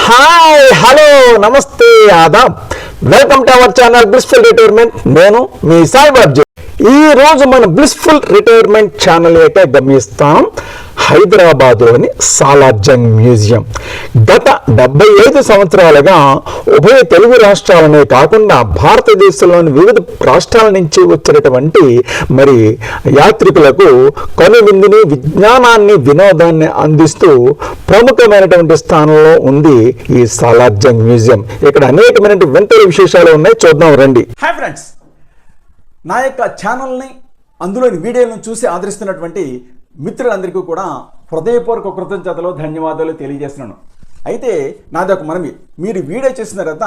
Hi hello నమస్తే ఆదాబ్ welcome to our channel blissful retirement. నేను మీ సాయిబాబు. ఈ రోజు మన బ్లిస్ఫుల్ రిటైర్మెంట్ ఛానల్ అయితే గమనిస్తాం హైదరాబాద్లోని సాలార్జంగ్ మ్యూజియం. గత 75 సంవత్సరాలుగా ఉభయ తెలుగు రాష్ట్రాలనే కాకుండా భారతదేశంలోని వివిధ రాష్ట్రాల నుంచి వచ్చినటువంటి మరి యాత్రికులకు కనువిందుని విజ్ఞానాన్ని వినోదాన్ని అందిస్తూ ప్రముఖమైనటువంటి స్థానంలో ఉంది ఈ సాలార్జంగ్ మ్యూజియం. ఇక్కడ అనేకమైన వింత విశేషాలు ఉన్నాయి, చూద్దాం రండి. హాయ్ ఫ్రెండ్స్, నా యొక్క ఛానల్ని అందులోని వీడియోలను చూసి ఆదరిస్తున్నటువంటి మిత్రులందరికీ కూడా హృదయపూర్వక కృతజ్ఞతలు ధన్యవాదాలు తెలియజేస్తున్నాను. అయితే నాది ఒక మనవి, మీరు వీడియో చేసిన తర్వాత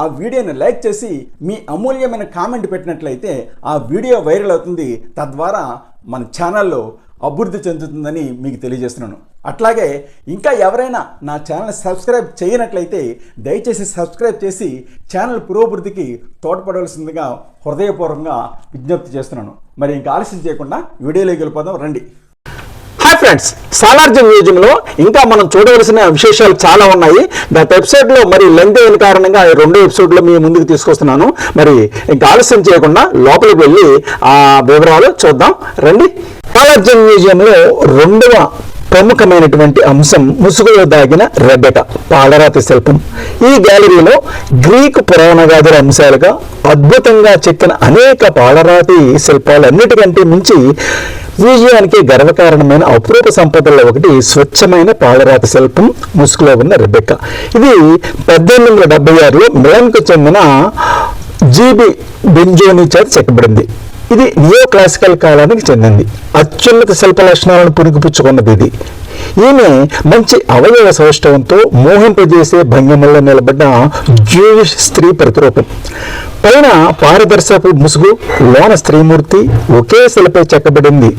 ఆ వీడియోని లైక్ చేసి మీ అమూల్యమైన కామెంట్ పెట్టినట్లయితే ఆ వీడియో వైరల్ అవుతుంది, తద్వారా మన ఛానల్లో అభివృద్ధి చెందుతుందని మీకు తెలియజేస్తున్నాను. అట్లాగే ఇంకా ఎవరైనా నా ఛానల్ సబ్స్క్రైబ్ చేయనట్లయితే దయచేసి సబ్స్క్రైబ్ చేసి ఛానల్ పురోభివృద్ధికి తోడ్పడవలసిందిగా హృదయపూర్వకంగా విజ్ఞప్తి చేస్తున్నాను. మరి ఇంకా ఆలస్యం చేయకుండా వీడియోలోకి వెళ్ళిపోదాం రండి. హాయ్ ఫ్రెండ్స్, సాలార్జంగ్ మ్యూజియంలో ఇంకా మనం చూడవలసిన విశేషాలు చాలా ఉన్నాయి. గత ఎపిసోడ్లో మరి లెంత్ అయిన కారణంగా రెండో ఎపిసోడ్లో మీ ముందుకు తీసుకొస్తున్నాను. మరి ఇంకా ఆలస్యం చేయకుండా లోపలికి వెళ్ళి ఆ వివరాలు చూద్దాం రండి. సాలార్జంగ్ మ్యూజియంలో రెండవ ప్రముఖమైనటువంటి అంశం ముసుగులో దాగిన రెబెకా పాలరాతి శిల్పం. ఈ గ్యాలరీలో గ్రీకు పురాణ గాథల అంశాలుగా అద్భుతంగా చెక్కిన అనేక పాలరాతి శిల్పాలన్నిటికంటే మించి మ్యూజియానికి గర్వకారణమైన అపూర్వ సంపదల్లో ఒకటి స్వచ్ఛమైన పాలరాతి శిల్పం ముసుగులో ఉన్న రెబెకా. ఇది 1876లో మిలాన్కు చెందిన జీబి బెంజోని చేత చెక్కబడింది. ఇది నియో క్లాసికల్ కాలానికి చెందింది. అత్యున్నత శిల్ప లక్షణాలను పురిగిపుచ్చుకున్నది ఇది. ఈమె మంచి అవయవ సౌష్ఠవంతో మోహింపజేసే భంగిమల్లో నిలబడ్డ జూయిష్ స్త్రీ ప్రతిరూపం. పైన పారదర్శపు ముసుగు, లోన స్త్రీమూర్తి ఒకే శిలపై చెక్కబడింది.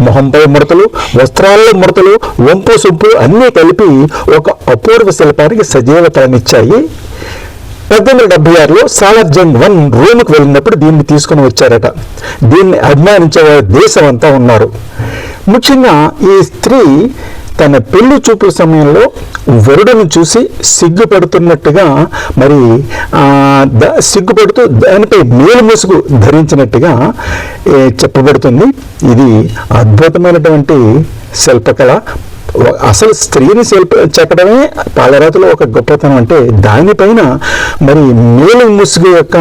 మొహంపై ముడతలు, వస్త్రాల్లో ముడతలు, వంపు సొంపు అన్నీ కలిపి ఒక అపూర్వ శిల్పానికి సజీవతనిచ్చాయి. 1876లో సాలార్జంగ్ 1 రోమ్కి వెళ్ళినప్పుడు దీన్ని తీసుకుని వచ్చారట. దీన్ని అభిమానించే దేశం అంతా ఉన్నారు. ముఖ్యంగా ఈ స్త్రీ తన పెళ్లి చూపుల సమయంలో వరుడును చూసి సిగ్గుపడుతున్నట్టుగా మరి సిగ్గుపడుతూ దానిపై మేలు ముసుగు ధరించినట్టుగా చెప్పబడుతుంది. ఇది అద్భుతమైనటువంటి శిల్పకళ. అసలు స్త్రీని చెక్కడమే పాలరాతిలో ఒక గొప్పతనం. అంటే దానిపైన మరి మేలు ముసుగు యొక్క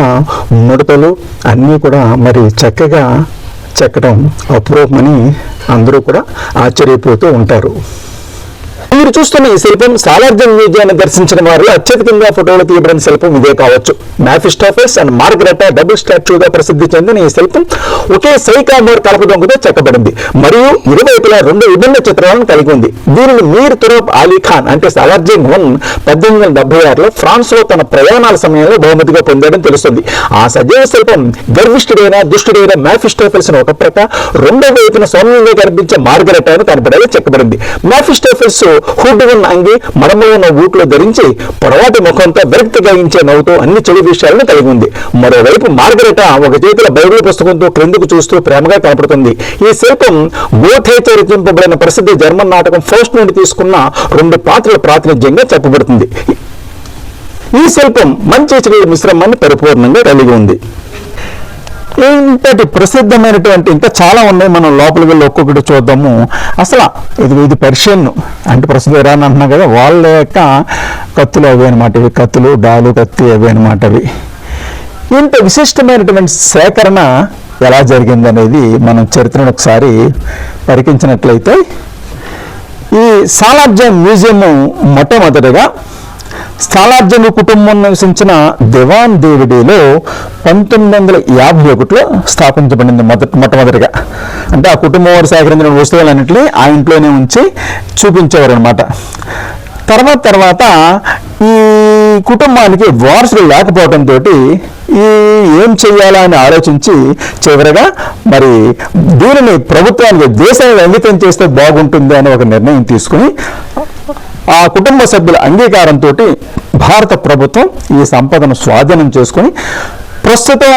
ముడతలు అన్నీ కూడా మరి చక్కగా చెక్కడం అపూర్వమని అందరూ కూడా ఆశ్చర్యపోతూ ఉంటారు. మీరు చూస్తున్న ఈ శిల్పం సాలార్జంగ్ మ్యూజియాన్ని దర్శించిన వారిలో అత్యధికంగా ఫోటోలు తీయబడిన శిల్పం ఇదే కావచ్చు. మెఫిస్టోఫెల్స్ అండ్ మార్గరెటా డబుల్ స్టాచ్యూగా ప్రసిద్ధి చెందిన ఈ శిల్పం ఒకే సైకామోర్ కలపదొంగతో చెక్కబడింది మరియు ఇరువైపులా 2 విభిన్న చిత్రాలను కలిగి ఉంది. దీనిని మీర్ తురబ్ అలీ ఖాన్ అంటే సాలార్జంగ్ 1 1876లో ఫ్రాన్స్లో తన ప్రయాణాల సమయంలో బహుమతిగా పొందాడని తెలుస్తుంది. ఆ సజీవ శిల్పం గర్విష్ఠుడైన దుష్టుడైన మెఫిస్టోఫెల్స్ ఒక ప్రక్క, రెండో వైపున సౌమ్యంగా కనిపించే మార్గరెటాను కనపడేలా చెక్కబడింది. మెఫిస్టోఫెల్స్ హుడ్ ఉన్న అంగి, మడమలో ఉన్న ఊట్లో ధరించి పొడవాటి ముఖంతో విరక్తి కలిగించే నవ్వుతో అన్ని చెడు విషయాలను కలిగి ఉంది. మరోవైపు మార్గరెటా ఒక చేతిలో బైబిల్ పుస్తకంతో క్రిందకు చూస్తూ ప్రేమగా కనపడుతుంది. ఈ శిల్పం గోథేతో రచింపబడిన ప్రసిద్ధ జర్మన్ నాటకం ఫౌస్ట్ నుండి తీసుకున్న 2 పాత్రల ప్రాతినిధ్యంగా చెప్పబడుతుంది. ఈ శిల్పం మంచి చెడు మిశ్రమాన్ని పరిపూర్ణంగా కలిగి ఉంది. ఇంతటి ప్రసిద్ధమైనటువంటి ఇంకా చాలా ఉన్నాయి. మనం లోపలికి వెళ్ళి ఒక్కొక్కటి చూద్దాము. అసలు ఇది పర్షియన్ అంటే ప్రస్తుతం ఇరాన్ అంటున్నాం కదా, వాళ్ళ యొక్క కత్తులు అవి అనమాట. ఇవి కత్తులు, డాలు కత్తి అవి అనమాట. అవి ఇంత విశిష్టమైనటువంటి సేకరణ ఎలా జరిగింది అనేది మనం చరిత్రను ఒకసారి పరికించినట్లయితే, ఈ సాలార్జంగ్ మ్యూజియం మొట్టమొదటిగా సాలార్జంగ్ కుటుంబం నివసించిన దివాన్ దేవిడీలో 1951లో స్థాపించబడింది మొట్టమొదటిగా. అంటే ఆ కుటుంబం వారు సేకరించిన వస్తువులన్నింటినీ ఆ ఇంట్లోనే ఉంచి చూపించేవారు అనమాట. తర్వాత ఈ కుటుంబానికి వారసులు లేకపోవడంతో ఏం చెయ్యాలా అని ఆలోచించి చివరగా మరి దీనిని ప్రభుత్వానికి దేశానికి అంకితం చేస్తే బాగుంటుంది అని ఒక నిర్ణయం తీసుకుని ఆ కుటుంబ సభ్యుల అంగీకారంతో భారత ప్రభుత్వం ఈ సంపదను స్వాధీనం చేసుకుని ప్రస్తుతం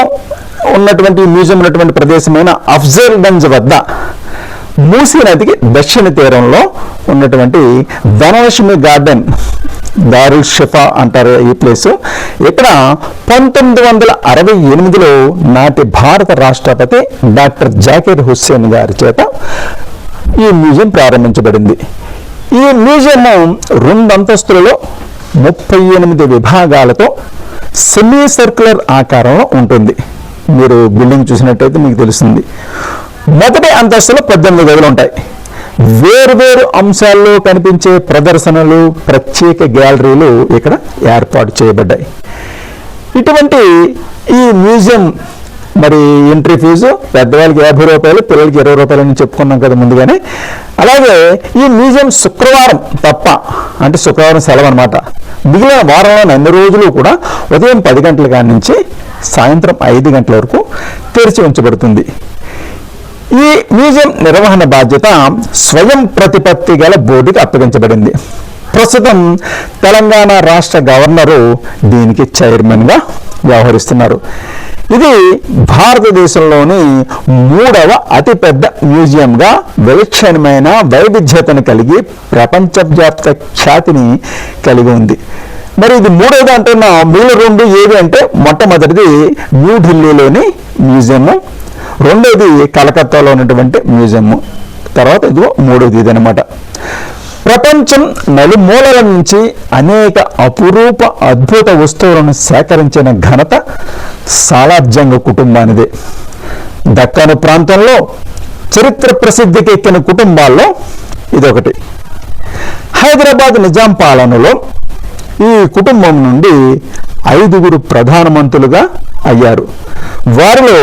ఉన్నటువంటి మ్యూజియం ఉన్నటువంటి ప్రదేశమైన అఫ్జల్గంజ్ వద్ద మూసీ నదికి దక్షిణ తీరంలో ఉన్నటువంటి ధనలక్ష్మి గార్డెన్ దారుల్ షిఫా అంటారు ఈ ప్లేసు. ఇక్కడ 1968లో నాటి భారత రాష్ట్రపతి డాక్టర్ జాకిర్ హుస్సేన్ గారి చేత ఈ మ్యూజియం ప్రారంభించబడింది. ఈ మ్యూజియం 2 అంతస్తులలో 38 విభాగాలతో సెమీ సర్క్యులర్ ఆకారంలో ఉంటుంది. మీరు బిల్డింగ్ చూసినట్టయితే మీకు తెలుస్తుంది. మొదటి అంతస్తులో 18 గదులు ఉంటాయి. వేరువేరు అంశాల్లో కనిపించే ప్రదర్శనలు, ప్రత్యేక గ్యాలరీలు ఇక్కడ ఏర్పాటు చేయబడ్డాయి. ఇటువంటి ఈ మ్యూజియం మరి ఎంట్రీ ఫీజు పెద్దవాళ్ళకి 50 రూపాయలు, పిల్లలకి 20 రూపాయలు అని చెప్పుకున్నాం కదా ముందుగానే. అలాగే ఈ మ్యూజియం శుక్రవారం తప్ప, అంటే శుక్రవారం సెలవు అనమాట, మిగిలిన వారంలోని అన్ని రోజులు కూడా ఉదయం 10 గంటల కాడి నుంచి సాయంత్రం 5 గంటల వరకు తెరిచి ఉంచబడుతుంది. ఈ మ్యూజియం నిర్వహణ బాధ్యత స్వయం ప్రతిపత్తి గల బోర్డుకి అప్పగించబడింది. ప్రస్తుతం తెలంగాణ రాష్ట్ర గవర్నరు దీనికి చైర్మన్గా వ్యవహరిస్తున్నారు. ఇది భారతదేశంలోని 3వ అతిపెద్ద మ్యూజియంగా విలక్షణమైన వైవిధ్యతను కలిగి ప్రపంచవ్యాప్త ఖ్యాతిని కలిగి ఉంది. మరి ఇది 3వది అంటున్న మిగిలిన 2 ఏవి అంటే, మొట్టమొదటిది న్యూఢిల్లీలోని మ్యూజియము, 2వది కలకత్తాలో ఉన్నటువంటి మ్యూజియము, తర్వాత ఇదిగో 3వది ఇది అనమాట. ప్రపంచం నలుమూలల నుంచి అనేక అపురూప అద్భుత వస్తువులను సేకరించిన ఘనత సాలార్జంగ్ కుటుంబానిదే. దక్కను ప్రాంతంలో చరిత్ర ప్రసిద్ధికి ఎక్కిన కుటుంబాల్లో ఇదొకటి. హైదరాబాద్ నిజాం పాలనలో ఈ కుటుంబం నుండి 5గురు ప్రధానమంత్రులుగా అయ్యారు. వారిలో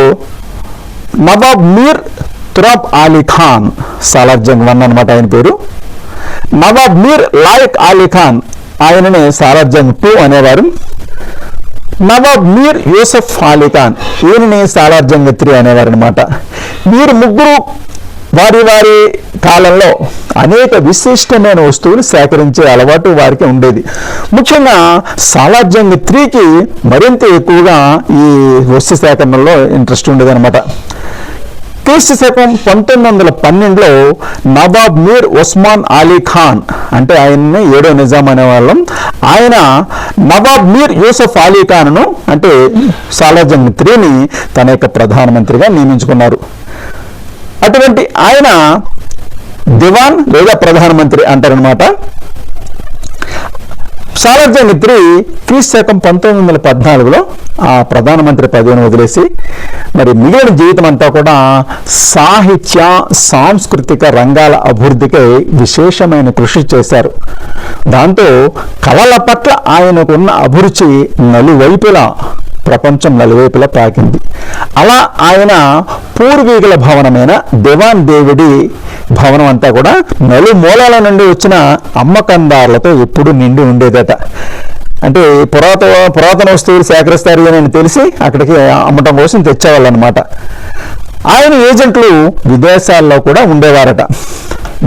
నవాబ్ మీర్ తురాబ్ అలీ ఖాన్, సాలార్జంగ్ 1 అనమాట ఆయన పేరు. నవాబ్ మీర్ లాయక్ అలీ ఖాన్, ఆయననే సాలార్జంగ్ 2 అనేవారు. నవాబ్ మీర్ యూసఫ్ అలీ ఖాన్, ఈయననే సాలార్జంగ్ 3 అనేవారు అనమాట. వీరు ముగ్గురు వారి వారి కాలంలో అనేక విశిష్టమైన వస్తువులు సేకరించే అలవాటు వారికి ఉండేది. ముఖ్యంగా సాలార్జంగ్ 3కి మరింత ఎక్కువగా ఈ వస్తు సేకరణలో ఇంట్రెస్ట్ ఉండేది అనమాట. క్రీస్తు శకం 1912లో నవాబ్ మీర్ ఉస్మాన్ అలీ ఖాన్, అంటే ఆయన్ని 7వ నిజాం అనేవాళ్ళం, ఆయన నవాబ్ మీర్ యూసఫ్ అలీ ఖాన్ను, అంటే సాలార్జంగ్ 3ని తన యొక్క ప్రధానమంత్రిగా నియమించుకున్నారు. అటువంటి ఆయన దివాన్ లేదా ప్రధానమంత్రి అంటారనమాట. సాలార్జంగ్ 3 క్రీస్తు శకం 1914లో ఆ ప్రధానమంత్రి పదవిని వదిలేసి మరి మిగిలిన జీవితం అంతా కూడా సాహిత్య, సాంస్కృతిక రంగాల అభివృద్ధికై విశేషమైన కృషి చేశారు. దాంతో కళల పట్ల ఆయనకున్న అభిరుచి ప్రపంచం నలువైపులా పాకింది. అలా ఆయన పూర్వీకుల భవనమైన దివాన్ దేవుడి భవనం అంతా కూడా నలుమూలల నుండి వచ్చిన అమ్మకందారులతో ఎప్పుడు నిండి ఉండేదట. అంటే పురాతన వస్తువులు సేకరిస్తారు అని తెలిసి అక్కడికి అమ్మటం కోసం తెచ్చేవాళ్ళు అనమాట. ఆయన ఏజెంట్లు విదేశాల్లో కూడా ఉండేవారట.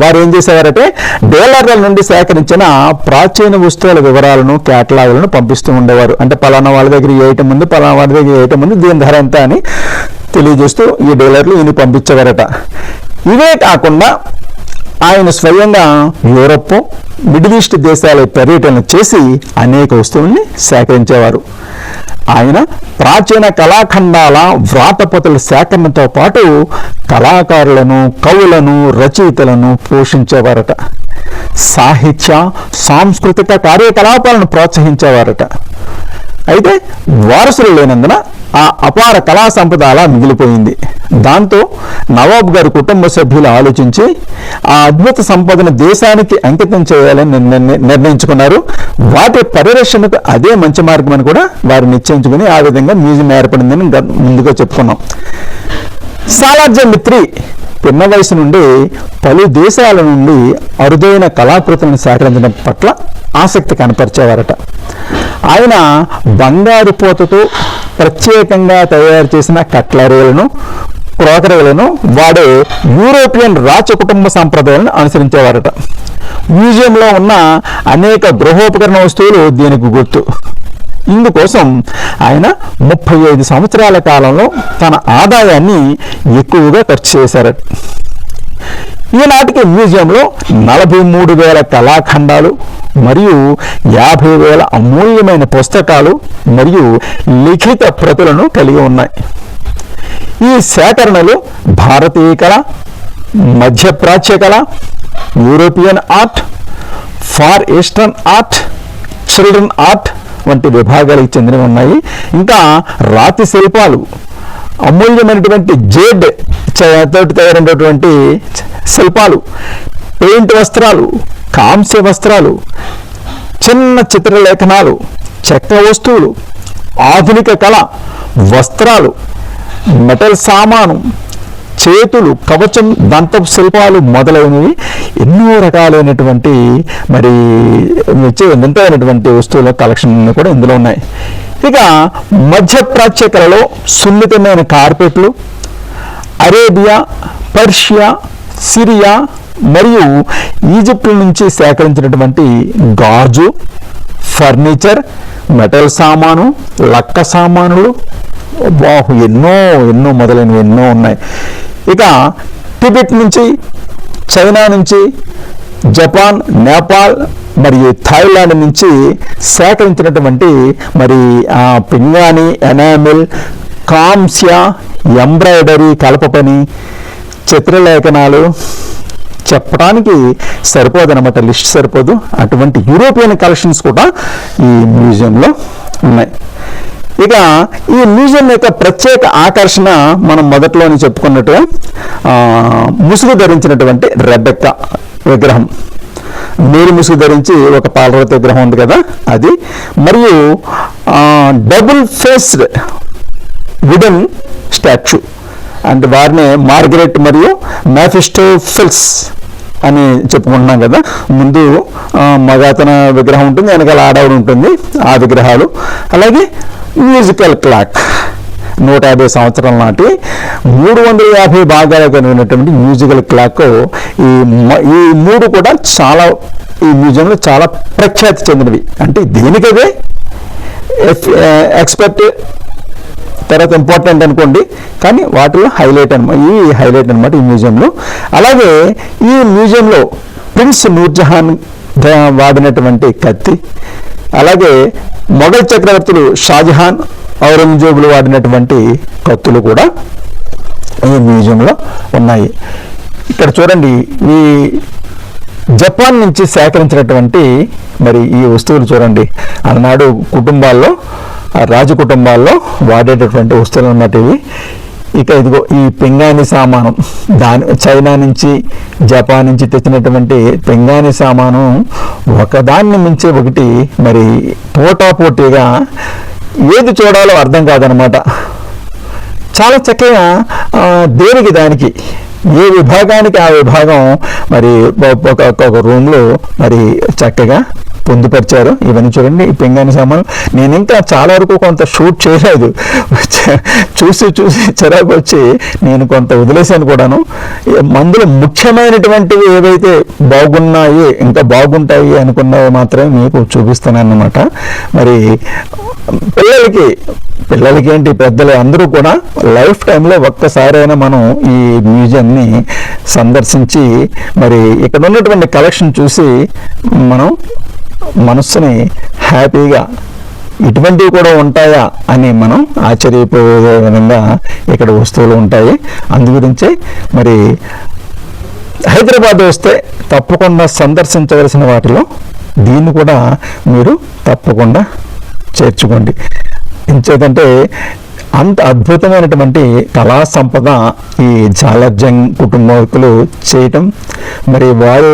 వారు ఏం చేసేవారంటే డీలర్ల నుండి సేకరించిన ప్రాచీన వస్తువుల వివరాలను, కేటలాగులను పంపిస్తూ ఉండేవారు. అంటే పలానా వాళ్ళ దగ్గర ఏయటం ముందు, పలానా వాళ్ళ దగ్గర ఏయటం ముందు, దీని ధర ఎంత అని తెలియజేస్తూ ఈ డీలర్లు ఈయన పంపించేవారట. ఇవే కాకుండా ఆయన స్వయంగా యూరప్, మిడిల్ ఈస్ట్ దేశాల పర్యటన చేసి అనేక వస్తువుల్ని సేకరించేవారు. ఆయన ప్రాచీన కళాఖండాల వ్రాతపతుల సేకరణతో పాటు కళాకారులను, కవులను, రచయితలను పోషించేవారట. సాహిత్య, సాంస్కృతిక కార్యకలాపాలను ప్రోత్సహించేవారట. అయితే వారసులు లేనందున ఆ అపార కళా సంపద అలా మిగిలిపోయింది. దాంతో నవాబ్ గారి కుటుంబ సభ్యులు ఆలోచించి ఆ అద్భుత సంపదను దేశానికి అంకితం చేయాలని నిర్ణయించుకున్నారు. వాటి పరిరక్షణకు అదే మంచి మార్గం అని కూడా వారు నిశ్చయించుకుని ఆ విధంగా మ్యూజియం ఏర్పడిందని ముందుగా చెప్పుకున్నాం. సాలార్జంగ్ 3 పిన్న వయసు నుండి పలు దేశాల నుండి అరుదైన కళాకృతులను సేకరించడం పట్ల ఆసక్తి కనపరిచేవారట. ఆయన బంగారు పోతతో ప్రత్యేకంగా తయారు చేసిన కట్లరీలను, క్రోకరీలను వాడే యూరోపియన్ రాచ కుటుంబ సంప్రదాయాలను అనుసరించేవారట. మ్యూజియంలో ఉన్న అనేక గృహోపకరణ వస్తువులు దీనికి గుర్తు. ఇందుకోసం ఆయన 35 సంవత్సరాల కాలంలో తన ఆదాయాన్ని ఎక్కువగా ఖర్చు చేశారట. ఈనాటికి మ్యూజియంలో 43,000 కళాఖండాలు మరియు 50,000 అమూల్యమైన పుస్తకాలు మరియు లిఖిత ప్రతులను కలిగి ఉన్నాయి. ఈ సేకరణలు భారతీయ కళ, మధ్యప్రాచ్య కళ, European art, far eastern art, children art వంటి విభాగాలకు చెందినవి ఉన్నాయి. ఇంకా రాతి శిల్పాలు, అమూల్యమైనటువంటి జేడ్ తోటి తయారైనటువంటి శిల్పాలు, పెయింట్ వస్త్రాలు, కాంస్య వస్త్రాలు, చిన్న చిత్రలేఖనాలు, చెక్క వస్తువులు, ఆధునిక కళ, వస్త్రాలు, మెటల్ సామాను, చేతులు, కవచం, దంతపు శిల్పాలు మొదలైనవి ఎన్నో రకాలైనటువంటి మరి వింతైనటువంటి వస్తువుల కలెక్షన్ కూడా ఇందులో ఉన్నాయి. ఇక మధ్యప్రాచ్య కళలో సున్నితమైన కార్పెట్లు, అరేబియా, పర్షియా, సిరియా మరియు ఈజిప్ట్ నుంచి సేకరించినటువంటి గాజు, ఫర్నిచర్, మెటల్ సామాను, లక్క సామానులు, ఎన్నో ఎన్నో మొదలైనవి ఎన్నో ఉన్నాయి. ఇక టిబెట్ నుంచి, చైనా నుంచి, జపాన్, నేపాల్ మరియు థాయిలాండ్ నుంచి సేకరించినటువంటి మరి పింగాణి, ఎనామిల్, కాంస్య, ఎంబ్రాయిడరీ, కలప పని, చిత్రలేఖనాలు చెప్పడానికి సరిపోదన్నమాట, లిస్ట్ సరిపోదు. అటువంటి యూరోపియన్ కలెక్షన్స్ కూడా ఈ మ్యూజియంలో ఉన్నాయి. ఇక ఈ మ్యూజియం యొక్క ప్రత్యేక ఆకర్షణ మనం మొదట్లోనే చెప్పుకున్నట్టుగా ముసుగు ధరించినటువంటి రెబెక్క విగ్రహం, నీరు ముసుగు ధరించి ఒక పాలరాతి విగ్రహం ఉంది కదా అది, మరియు డబుల్ ఫేస్డ్ వుడెన్ స్టాచ్యూ, అంటే వారిని మార్గరెట్ మరియు మెఫిస్టోఫెల్స్ అని చెప్పుకుంటున్నాం కదా. ముందు మగాతన విగ్రహం ఉంటుంది, వెనకాల ఆడవాడు ఉంటుంది, ఆ విగ్రహాలు. అలాగే మ్యూజికల్ క్లాక్, 150 సంవత్సరాల నాటి 350 భాగాలు కలిగినటువంటి మ్యూజికల్ క్లాక్. ఈ మూడు కూడా చాలా ఈ మ్యూజియంలో చాలా ప్రఖ్యాతి చెందినవి. అంటే దేనికదే ఎక్స్పెక్ట్ తర్వాత ఇంపార్టెంట్ అనుకోండి, కానీ వాటిలో హైలైట్ అనమాట ఈ మ్యూజియంలో. అలాగే ఈ మ్యూజియంలో ప్రిన్స్ నూర్జహాన్ వాడినటువంటి కత్తి, అలాగే మొఘల్ చక్రవర్తులు షాజహాన్, ఔరంగజేబులు వాడినటువంటి కత్తులు కూడా ఈ మ్యూజియంలో ఉన్నాయి. ఇక్కడ చూడండి, ఈ జపాన్ నుంచి సేకరించినటువంటి మరి ఈ వస్తువులు చూడండి. ఆనాడు కుటుంబాల్లో, రాజు కుటుంబాల్లో వాడేటటువంటి వస్తువులు అన్నమాట ఇవి. ఇక ఇదిగో ఈ పింగాణి సామాను, చైనా నుంచి, జపాన్ నుంచి తెచ్చినటువంటి పింగాణి సామాను ఒకదాన్ని మించి ఒకటి మరి పోటాపోటీగా ఏది చూడాలో అర్థం కాదనమాట. చాలా చక్కగా దేనికి దానికి ఏ విభాగానికి ఆ విభాగం మరి ఒక రూమ్లో మరి చక్కగా పొందుపరిచారు. ఇవన్నీ చూడండి, ఈ పింగాణి సామాను. నేను ఇంకా చాలా వరకు కొంత షూట్ చేయలేదు, చూసి చిరాకు వచ్చి నేను కొంత వదిలేసాను కూడాను. మందులు ముఖ్యమైనటువంటివి ఏవైతే బాగున్నాయి, ఇంకా బాగుంటాయి అనుకున్నవి మాత్రమే మీకు చూపిస్తాను అన్నమాట. మరి పిల్లలకి ఏంటి, పెద్దలు అందరూ కూడా లైఫ్ టైంలో ఒక్కసారైనా మనం ఈ మ్యూజియంని సందర్శించి మరి ఇక్కడ ఉన్నటువంటి కలెక్షన్ చూసి మనం మనస్సుని హ్యాపీగా ఇటువంటివి కూడా ఉంటాయా అని మనం ఆశ్చర్యపోయే విధంగా ఇక్కడ వస్తువులు ఉంటాయి. అందుగురించే మరి హైదరాబాద్ వస్తే తప్పకుండా సందర్శించవలసిన వాటిలో దీన్ని కూడా మీరు తప్పకుండా చేర్చుకోండి. ఎంచేతంటే అంత అద్భుతమైనటువంటి కళా సంపద ఈ జాలర్జంగ్ కుటుంబీకులు చేయటం, మరి వారు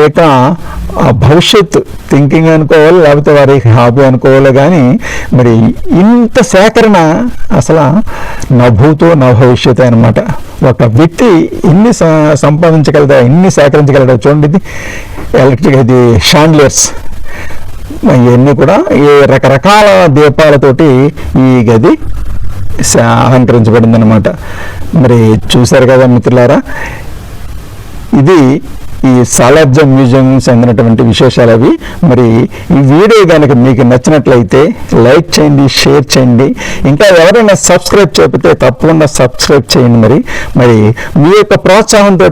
యొక్క భవిష్యత్ థింకింగ్ అనుకోవాలి, లేకపోతే వారి హాబీ అనుకోవాలి. కానీ మరి ఇంత సేకరణ అసలు నభూతో నా భవిష్యత్ అనమాట. ఒక వ్యక్తి ఇన్ని సంపాదించగలదా, ఇన్ని సేకరించగలదా చూడండి. ఇది ఎలక్ట్రిక్, ఇది షాండ్లియర్స్, ఇవన్నీ కూడా ఈ రకరకాల దీపాలతోటి ఈ గది అలంకరించబడింది అనమాట. మరి చూశారు కదా మిత్రులారా, ఇది ఈ సాలార్జంగ్ మ్యూజియం చెందినటువంటి విశేషాలు అవి. మరి ఈ వీడియో కనుక మీకు నచ్చినట్లయితే లైక్ చేయండి, షేర్ చేయండి. ఇంకా ఎవరైనా సబ్స్క్రైబ్ చేయకపోతే తప్పకుండా సబ్స్క్రైబ్ చేయండి. మరి మీ యొక్క ప్రోత్సాహంతో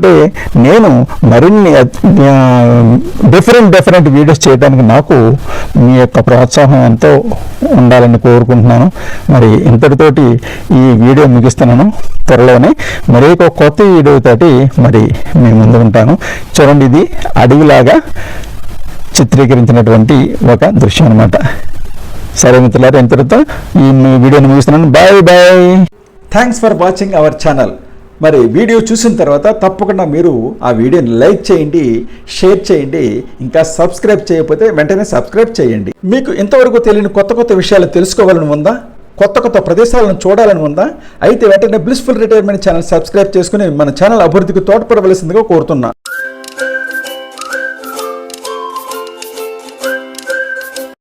నేను మరిన్ని డిఫరెంట్ వీడియోస్ చేయడానికి నాకు మీ యొక్క ప్రోత్సాహం ఎంతో ఉండాలని కోరుకుంటున్నాను. మరి ఇంతటితోటి ఈ వీడియో ముగిస్తున్నాను. త్వరలోనే మరి ఒక కొత్త వీడియోతోటి మరి మీ ముందు ఉంటాను. చూడండి, ఇది అడవిలాగా చిత్రీకరించినటువంటి ఒక దృశ్యం అన్నమాట. సరే మిత్రులారా, ఇంతటితో ఈ వీడియోని ముగిస్తున్నాను. Bye. Thanks for watching our channel. మరి వీడియో చూసిన తర్వాత తప్పకుండా మీరు ఆ వీడియోని లైక్ చేయండి, షేర్ చేయండి. ఇంకా సబ్స్క్రైబ్ చేయకపోతే వెంటనే సబ్స్క్రైబ్ చేయండి. మీకు ఇంతవరకు తెలియని కొత్త విషయాలు తెలుసుకోవాలని ఉందా? కొత్త ప్రదేశాలను చూడాలని ఉందా? అయితే వెంటనే బ్లిస్ఫుల్ రిటైర్మెంట్ ఛానల్ సబ్స్క్రైబ్ చేసుకుని మన ఛానల్ అభివృద్ధికి తోడ్పడవలసిందిగా కోరుతున్నా.